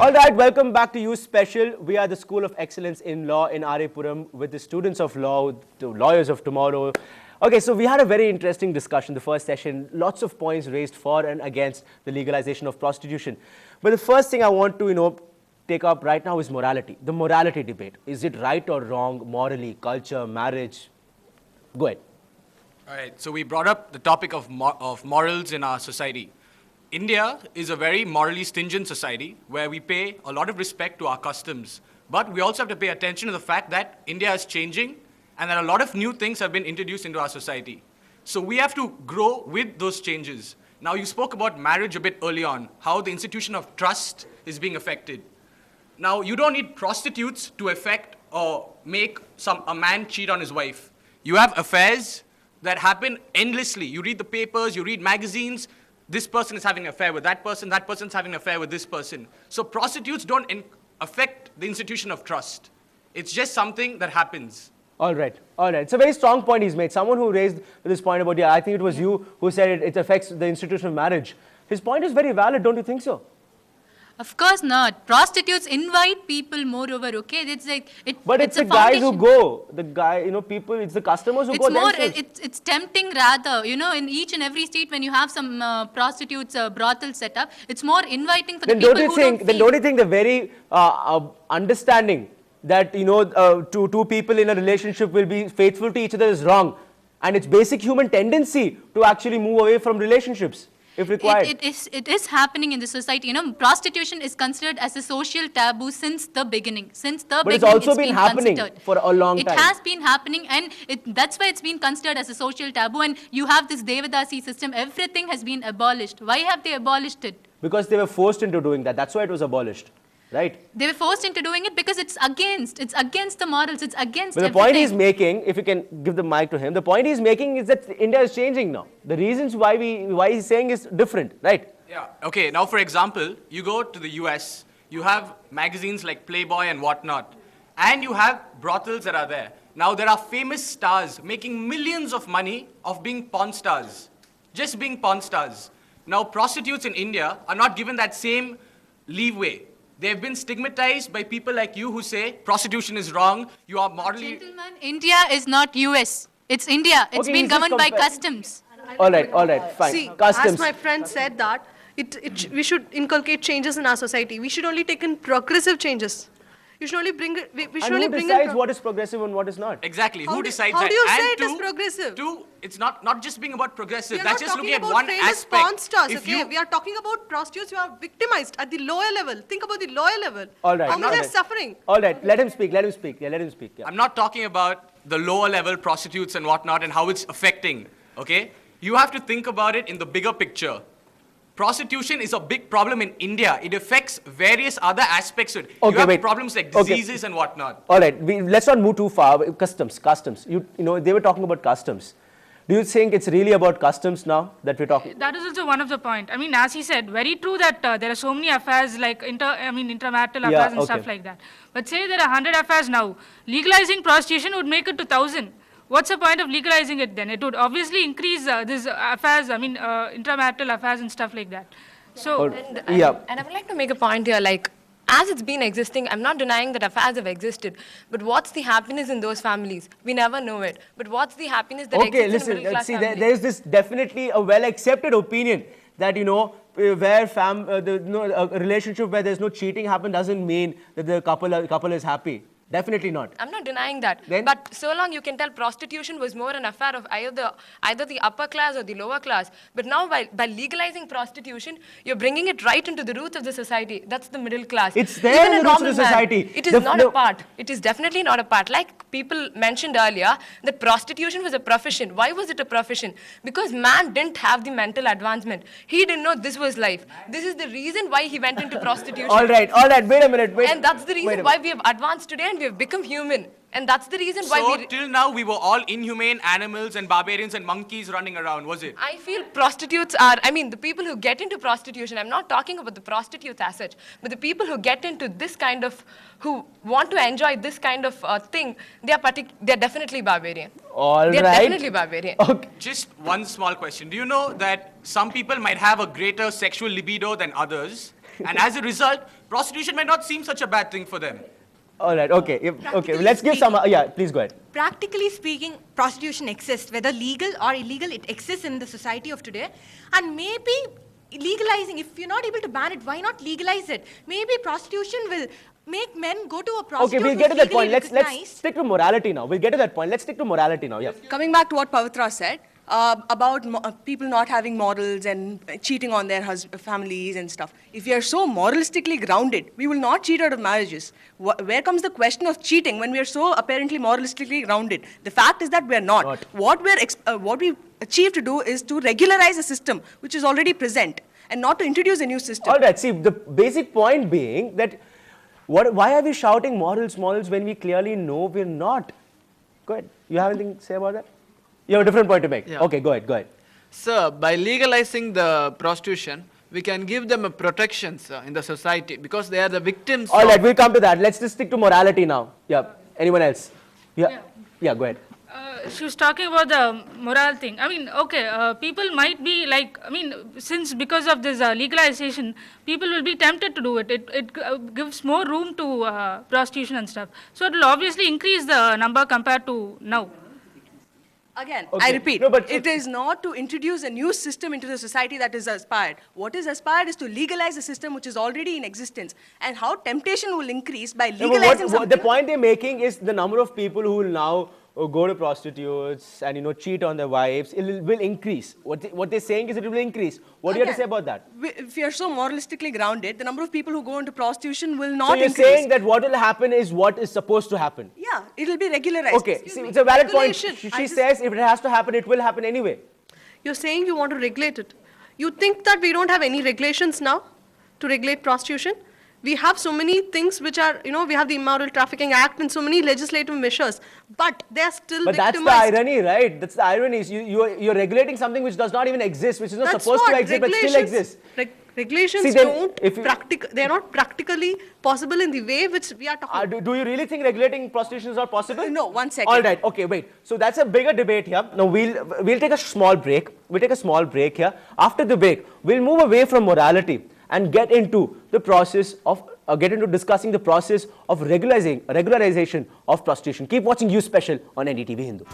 All right, welcome back to You Special. We are the School of Excellence in Law in Aripuram with the students of law, the lawyers of tomorrow. Okay, so we had a very interesting discussion, the first session. Lots of points raised for and against the legalization of prostitution. But the first thing I want to, take up right now is morality. The morality debate. Is it right or wrong, morally, culture, marriage? Go ahead. All right, so we brought up the topic of morals in our society. India is a very morally stringent society where we pay a lot of respect to our customs. But we also have to pay attention to the fact that India is changing and that a lot of new things have been introduced into our society. So we have to grow with those changes. Now, you spoke about marriage a bit early on, how the institution of trust is being affected. Now, you don't need prostitutes to affect or make a man cheat on his wife. You have affairs that happen endlessly. You read the papers, you read magazines, this person is having an affair with that person's having an affair with this person. So prostitutes don't affect the institution of trust. It's just something that happens. All right. It's a very strong point he's made. Someone who raised this point about, I think it was you who said it affects the institution of marriage. His point is very valid, don't you think so? Of course not. Prostitutes invite people moreover, okay? It's like But it's the guys who go. The guy, people, it's the customers who go themselves. It's tempting rather. In each and every street when you have some prostitutes brothel set up, it's more inviting for the people who don't Then don't you think they're very understanding that, two people in a relationship will be faithful to each other is wrong. And it's basic human tendency to actually move away from relationships. If required. It is happening in the society. Prostitution is considered as a social taboo since the beginning. But it's also been happening for a long time. It has been happening, and that's why it's been considered as a social taboo. And you have this Devadasi system. Everything has been abolished. Why have they abolished it? Because they were forced into doing that. That's why it was abolished. Right? They were forced into doing it because it's against the morals, it's against everything. The point he's making, if you can give the mic to him, the point he's making is that India is changing now. The reasons why he's saying is different, right? Yeah, okay, now for example, you go to the US, you have magazines like Playboy and whatnot, and you have brothels that are there. Now there are famous stars making millions of money of being porn stars, just being porn stars. Now prostitutes in India are not given that same leeway. They've been stigmatized by people like you who say prostitution is wrong, you are morally... Gentlemen, India is not US. It's India. It's been governed by customs. All right, fine. See, customs. As my friend said that, we should inculcate changes in our society. We should only take in progressive changes. You should only bring it. We should only bring in. Who decides what is progressive and what is not? Exactly. Who decides that? How do you say it is progressive? It's not just being about progressive. We That's just looking at one aspect. Porn stars, okay? We are talking about prostitutes who are victimized at the lower level. Think about the lower level. All right. How much they're suffering. All right. Let him speak. Yeah, let him speak. Yeah. I'm not talking about the lower level prostitutes and whatnot and how it's affecting. Okay? You have to think about it in the bigger picture. Prostitution is a big problem in India. It affects various other aspects of it. Okay, you have problems like diseases and whatnot. All right, let's not move too far. Customs. They were talking about customs. Do you think it's really about customs now that we're talking? That is also one of the point. I mean, as he said, very true that there are so many affairs like intermarital affairs and stuff like that. But say there are 100 affairs now. Legalizing prostitution would make it to 1,000. What's the point of legalizing it then? It would obviously increase these affairs, intermarital affairs and stuff like that. So, and I would like to make a point here, like, as it's been existing, I'm not denying that affairs have existed, but what's the happiness in those families? We never know it. But what's the happiness that exists in a middle-class family? There is this definitely a well-accepted opinion that, where a relationship where there's no cheating happen doesn't mean that the couple is happy. Definitely not. I'm not denying that. But so long you can tell prostitution was more an affair of either the upper class or the lower class. But now by legalizing prostitution, you're bringing it right into the roots of the society. That's the middle class. It's there in the roots of the society. It is not a part. It is definitely not a part. Like people mentioned earlier, that prostitution was a profession. Why was it a profession? Because man didn't have the mental advancement. He didn't know this was life. This is the reason why he went into prostitution. All right. Wait a minute. And that's the reason why we have advanced today and we have become human. And that's the reason why So till now we were all inhumane animals and barbarians and monkeys running around, was it? I feel prostitutes are, the people who get into prostitution, I'm not talking about the prostitutes as such, but the people who get into this kind of, who want to enjoy this kind of thing, they're definitely barbarian. They're definitely barbarian. Okay. Just one small question. Do you know that some people might have a greater sexual libido than others? And as a result, prostitution may not seem such a bad thing for them. All right, okay. Okay, let's give some, yeah, please go ahead. Practically speaking, prostitution exists, whether legal or illegal, it exists in the society of today. And maybe legalizing, if you're not able to ban it, why not legalize it? Maybe prostitution will make men go to a prostitute. Okay, we'll get to that point. Let's stick to morality now. We'll get to that point. Let's stick to morality now. Yeah. Coming back to what Pavitra said about people not having morals and cheating on their families and stuff. If we are so moralistically grounded, we will not cheat out of marriages. Where comes the question of cheating when we are so apparently moralistically grounded? The fact is that we are not. What we achieve to do is to regularize a system which is already present and not to introduce a new system. All right. See, the basic point being that why are we shouting morals when we clearly know we're not? Go ahead. You have anything to say about that? You have a different point to make. Yeah. Okay, go ahead. Sir, by legalizing the prostitution, we can give them a protection, sir, in the society because they are the victims. All right, we'll come to that. Let's just stick to morality now. Yeah. Anyone else? Yeah. Yeah, go ahead. She was talking about the moral thing. I mean, okay, people might be like, I mean, because of this legalization, people will be tempted to do it. It gives more room to prostitution and stuff. So it will obviously increase the number compared to now. Again, Okay. I repeat, No, but- it is not to introduce a new system into the society that is aspired. What is aspired is to legalize a system which is already in existence. And how temptation will increase by No, but legalizing the something. point they're making is the number of people who will now go to prostitutes and cheat on their wives. It will increase. What they're saying is it will increase. What do you have to say about that? If we are so moralistically grounded, the number of people who go into prostitution will So not you're increase. saying that what will happen is what is supposed to happen. Yeah, it will be regularized. Okay, see, it's a valid point. Regulation. She says if it has to happen, it will happen anyway. You're saying you want to regulate it. You think that we don't have any regulations now to regulate prostitution? We have so many things which are, we have the Immoral Trafficking Act and so many legislative measures, but they are still But that's the victimized. irony, right? That's the irony. Is you're regulating something which does not even exist, which is not That's supposed what to exist, but still exists. Regulations See, then don't if you- they're not practically possible in the way which we are talking about. Do you really think regulating prostitution is not possible? No, 1 second. All right, okay, wait. So that's a bigger debate here. Now we'll take a small break. We'll take a small break here. After the break, we'll move away from morality and get into the process of discussing the process of regularization of prostitution. Keep watching You Special on NDTV Hindu.